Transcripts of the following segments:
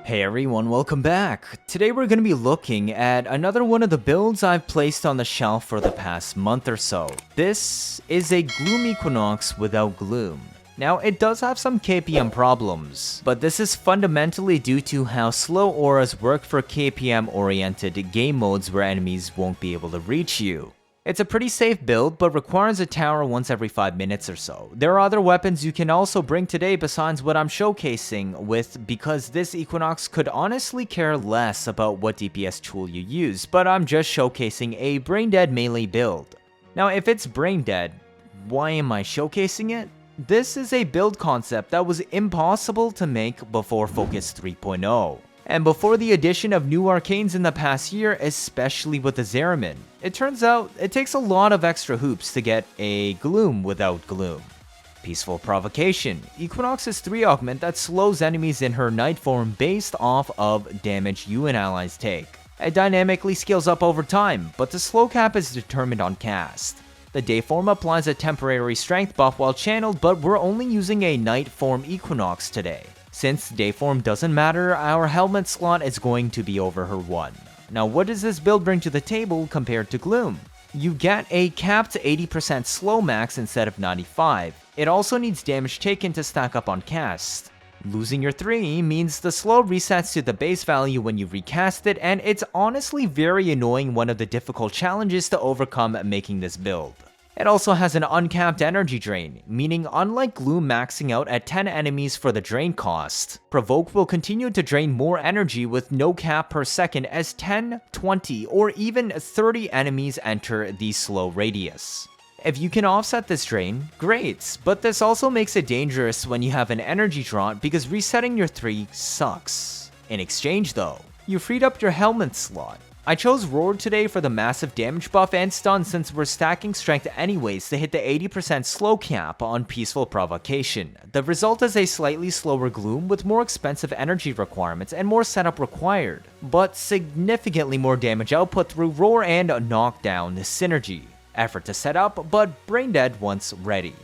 Hey everyone, welcome back. Today we're going to be looking at another one of the builds I've placed on the shelf for the past month or so. This is a Gloom Equinox without Gloom. Now, it does have some KPM problems, but this is fundamentally due to how slow auras work for KPM-oriented game modes where enemies won't be able to reach you. It's a pretty safe build, but requires a tower once every 5 minutes or so. There are other weapons you can also bring today besides what I'm showcasing with, because this Equinox could honestly care less about what DPS tool you use, but I'm just showcasing a Braindead melee build. Now, if it's Braindead, why am I showcasing it? This is a build concept that was impossible to make before Focus 3.0. And before the addition of new arcanes in the past year, especially with the Zeramin. It turns out, it takes a lot of extra hoops to get a Gloom without Gloom. Peaceful Provocation. Equinox's 3 augment that slows enemies in her night form based off of damage you and allies take. It dynamically scales up over time, but the slow cap is determined on cast. The day form applies a temporary strength buff while channeled, but we're only using a night form Equinox today. Since day form doesn't matter, our Helminth slot is going to be over her 1. Now, what does this build bring to the table compared to Gloom? You get a capped 80% slow max instead of 95. It also needs damage taken to stack up on cast. Losing your 3 means the slow resets to the base value when you recast it, and it's honestly very annoying, one of the difficult challenges to overcome making this build. It also has an uncapped energy drain, meaning unlike Gloom maxing out at 10 enemies for the drain cost, Provoke will continue to drain more energy with no cap per second as 10, 20, or even 30 enemies enter the slow radius. If you can offset this drain, great, but this also makes it dangerous when you have an energy drought because resetting your 3 sucks. In exchange though, you freed up your Helminth slot. I chose Roar today for the massive damage buff and stun since we're stacking strength anyways to hit the 80% slow cap on Peaceful Provocation. The result is a slightly slower Gloom with more expensive energy requirements and more setup required, but significantly more damage output through Roar and Knockdown synergy. Effort to set up, but Braindead once ready.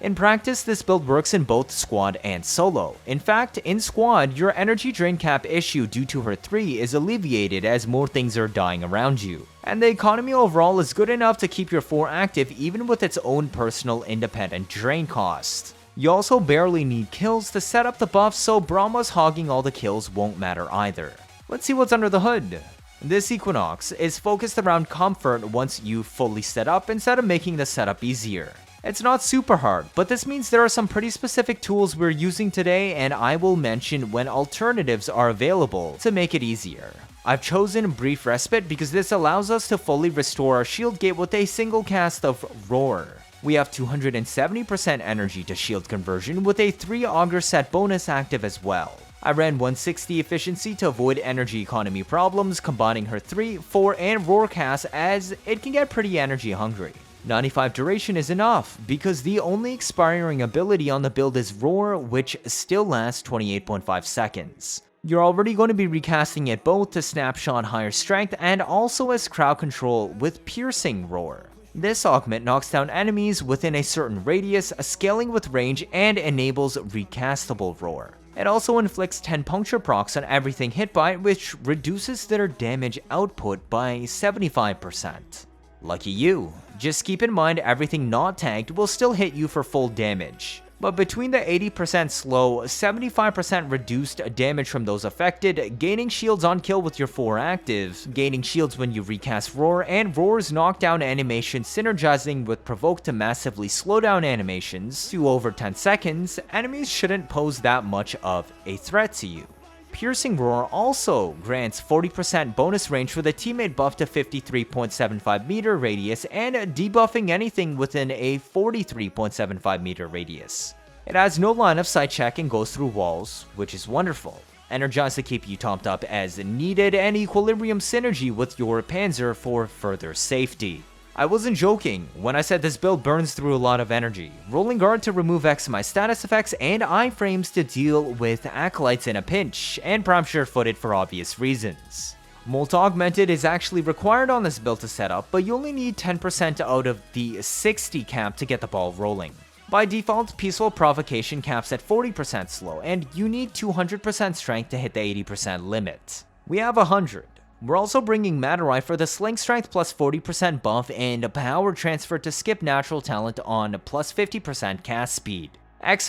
In practice, this build works in both squad and solo. In fact, in squad, your energy drain cap issue due to her 3 is alleviated as more things are dying around you. And the economy overall is good enough to keep your 4 active even with its own personal independent drain cost. You also barely need kills to set up the buff, so Brahma's hogging all the kills won't matter either. Let's see what's under the hood. This Equinox is focused around comfort once you fully set up instead of making the setup easier. It's not super hard, but this means there are some pretty specific tools we're using today, and I will mention when alternatives are available to make it easier. I've chosen Brief Respite because this allows us to fully restore our shield gate with a single cast of Roar. We have 270% energy to shield conversion with a 3 Augur set bonus active as well. I ran 160 efficiency to avoid energy economy problems, combining her 3, 4, and Roar cast as it can get pretty energy hungry. 95 duration is enough, because the only expiring ability on the build is Roar, which still lasts 28.5 seconds. You're already going to be recasting it both to snapshot higher strength and also as crowd control with Piercing Roar. This augment knocks down enemies within a certain radius, scaling with range, and enables recastable Roar. It also inflicts 10 puncture procs on everything hit by, which reduces their damage output by 75%. Lucky you. Just keep in mind everything not tagged will still hit you for full damage. But between the 80% slow, 75% reduced damage from those affected, gaining shields on kill with your 4 active, gaining shields when you recast Roar, and Roar's knockdown animation synergizing with Provoke to massively slow down animations to over 10 seconds, enemies shouldn't pose that much of a threat to you. Piercing Roar also grants 40% bonus range for the teammate buff to 53.75 meter radius and debuffing anything within a 43.75 meter radius. It has no line of sight check and goes through walls, which is wonderful. Energize to keep you topped up as needed, and equilibrium synergy with your Panzer for further safety. I wasn't joking when I said this build burns through a lot of energy. Rolling guard to remove Eximus status effects and iframes to deal with acolytes in a pinch, and perhaps sure-footed for obvious reasons. Molt Augmented is actually required on this build to set up, but you only need 10% out of the 60 cap to get the ball rolling. By default, Peaceful Provocation caps at 40% slow, and you need 200% strength to hit the 80% limit. We have 100. We're also bringing Martyr for the Sling Strength plus 40% buff and a power transfer to skip natural talent on plus 50% cast speed.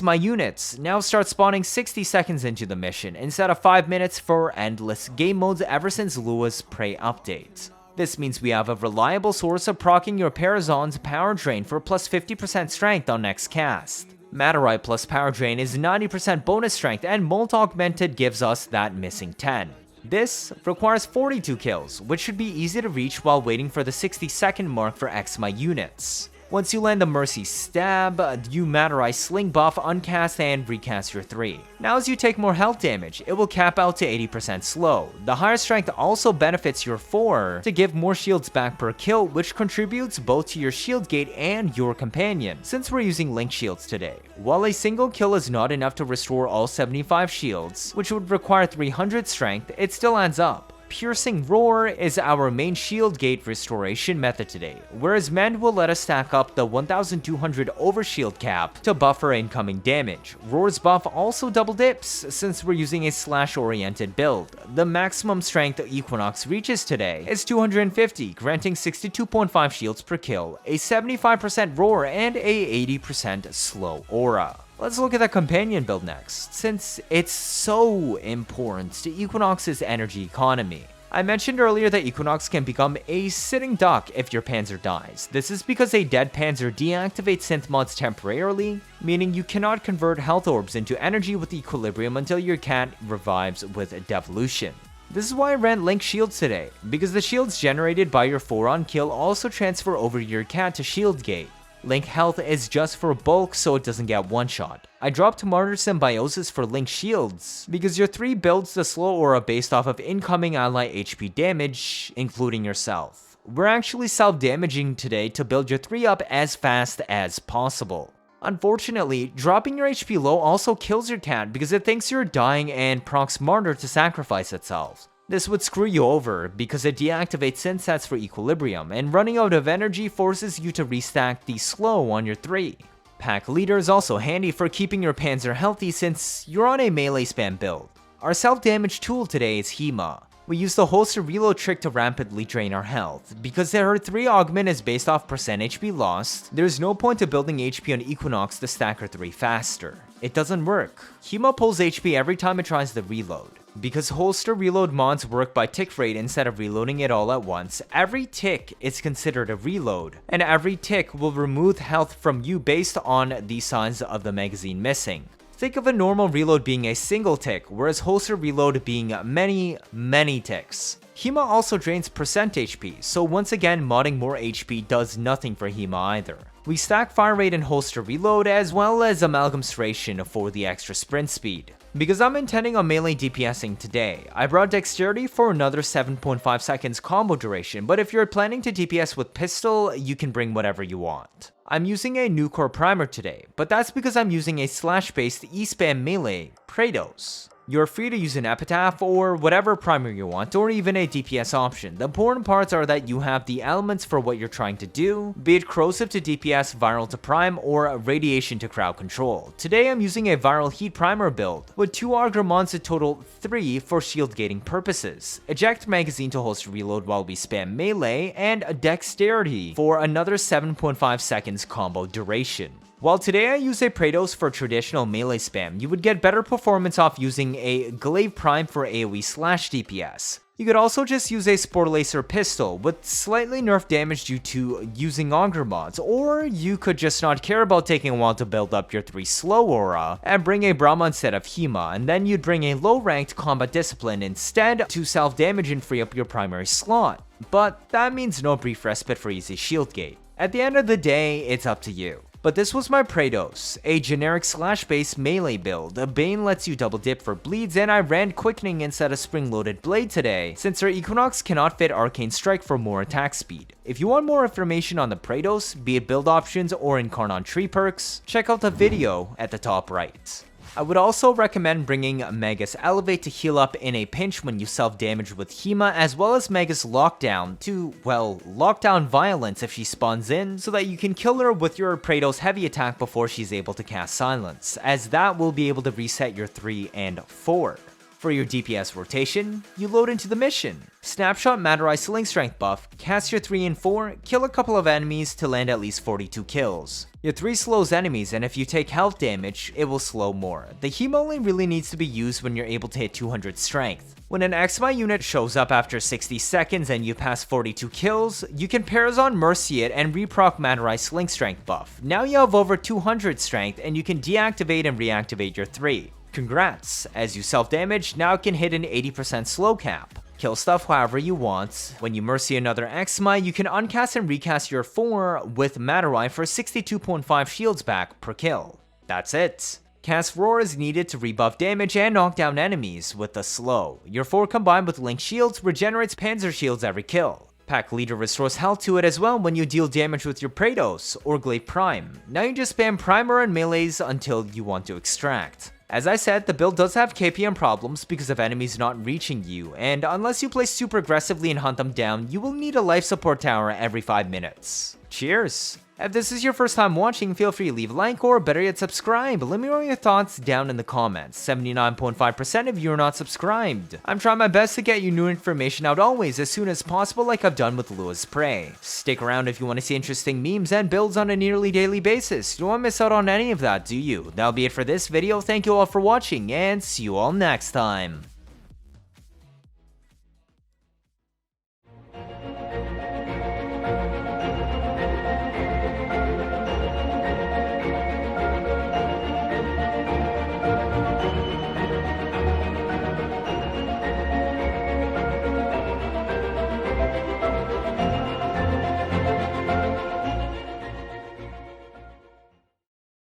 My units now start spawning 60 seconds into the mission instead of 5 minutes for endless game modes ever since Lua's Prey update. This means we have a reliable source of proccing your Parazon's power drain for plus 50% strength on next cast. Martyr plus power drain is 90% bonus strength, and Molt Augmented gives us that missing 10. This requires 42 kills, which should be easy to reach while waiting for the 60-second mark for Exma units. Once you land the Mercy Stab, you Martyr Sling buff, uncast, and recast your 3. Now as you take more health damage, it will cap out to 80% slow. The higher strength also benefits your 4 to give more shields back per kill, which contributes both to your shield gate and your companion, since we're using link shields today. While a single kill is not enough to restore all 75 shields, which would require 300 strength, it still adds up. Piercing Roar is our main shield gate restoration method today, whereas Mend will let us stack up the 1200 overshield cap to buffer incoming damage. Roar's buff also double dips since we're using a slash-oriented build. The maximum strength Equinox reaches today is 250, granting 62.5 shields per kill, a 75% roar, and a 80% slow aura. Let's look at the companion build next, since it's so important to Equinox's energy economy. I mentioned earlier that Equinox can become a sitting duck if your Panzer dies. This is because a dead Panzer deactivates synth mods temporarily, meaning you cannot convert health orbs into energy with Equilibrium until your cat revives with Devolution. This is why I ran Link Shields today, because the shields generated by your 4-on kill also transfer over your cat to Shield Gate. Link health is just for bulk so it doesn't get one-shot. I dropped Martyr Symbiosis for Link Shields because your 3 builds the slow aura based off of incoming ally HP damage, including yourself. We're actually self-damaging today to build your 3 up as fast as possible. Unfortunately, dropping your HP low also kills your cat because it thinks you're dying and procs Martyr to sacrifice itself. This would screw you over because it deactivates synth sets for Equilibrium, and running out of energy forces you to restack the slow on your 3. Pack Leader is also handy for keeping your Panzer healthy since you're on a melee spam build. Our self-damage tool today is Hema. We use the holster reload trick to rapidly drain our health. Because her 3 augment is based off percent HP lost, there's no point to building HP on Equinox to stack her 3 faster. It doesn't work. Hema pulls HP every time it tries the reload. Because holster reload mods work by tick rate instead of reloading it all at once, every tick is considered a reload, and every tick will remove health from you based on the size of the magazine missing. Think of a normal reload being a single tick, whereas holster reload being many ticks. Hema also drains percent HP, so once again modding more HP does nothing for Hema either. We stack fire rate and holster reload as well as amalgamstration for the extra sprint speed. Because I'm intending on melee DPSing today, I brought dexterity for another 7.5 seconds combo duration, but if you're planning to DPS with pistol, you can bring whatever you want. I'm using a new core primer today, but that's because I'm using a slash-based E-spam melee, Praedos. You're free to use an epitaph or whatever primer you want, or even a DPS option. The important parts are that you have the elements for what you're trying to do, be it corrosive to DPS, viral to prime, or radiation to crowd control. Today I'm using a viral heat primer build, with 2 Augur mods to total 3 for shield gating purposes, eject magazine to holster reload while we spam melee, and a dexterity for another 7.5 seconds combo duration. While today I use a Praedos for traditional melee spam, you would get better performance off using a Glaive Prime for AoE slash DPS. You could also just use a Spore Lacer pistol with slightly nerfed damage due to using Augur mods, or you could just not care about taking a while to build up your 3 slow aura and bring a Brahma instead of Hema, and then you'd bring a low ranked combat discipline instead to self damage and free up your primary slot. But that means no brief respite for easy shield gate. At the end of the day, it's up to you. But this was my Praedos, a generic slash-based melee build. A Bane lets you double dip for bleeds, and I ran Quickening instead of Spring-Loaded Blade today, since our Equinox cannot fit Arcane Strike for more attack speed. If you want more information on the Praedos, be it build options or Incarnon tree perks, check out the video at the top right. I would also recommend bringing Magus Elevate to heal up in a pinch when you self-damage with Hema, as well as Magus Lockdown to, well, lock down Violence if she spawns in, so that you can kill her with your Praedos heavy attack before she's able to cast Silence, as that will be able to reset your 3 and 4. For your DPS rotation, you load into the mission. Snapshot Martyr Sling Strength buff, cast your 3 and 4, kill a couple of enemies to land at least 42 kills. Your 3 slows enemies, and if you take health damage, it will slow more. The Hema only really needs to be used when you're able to hit 200 strength. When an Eximus unit shows up after 60 seconds and you pass 42 kills, you can Parazon Mercy it and reproc Martyr Sling Strength buff. Now you have over 200 strength and you can deactivate and reactivate your 3. Congrats, as you self-damage, now can hit an 80% slow cap. Kill stuff however you want. When you Mercy another Eximus, you can uncast and recast your 4 with Martyr for 62.5 shields back per kill. That's it. Cast Roar is needed to rebuff damage and knock down enemies with the slow. Your 4 combined with Link Shields regenerates Panzer Shields every kill. Pack Leader restores health to it as well when you deal damage with your Praedos or Glaive Prime. Now you just spam Primer and melees until you want to extract. As I said, the build does have KPM problems because of enemies not reaching you, and unless you play super aggressively and hunt them down, you will need a life support tower every 5 minutes. Cheers! If this is your first time watching, feel free to leave a like or better yet subscribe. Let me know your thoughts down in the comments. 79.5% of you are not subscribed. I'm trying my best to get you new information out always as soon as possible like I've done with Lewis Prey. Stick around if you want to see interesting memes and builds on a nearly daily basis. You don't want to miss out on any of that, do you? That'll be it for this video. Thank you all for watching and see you all next time.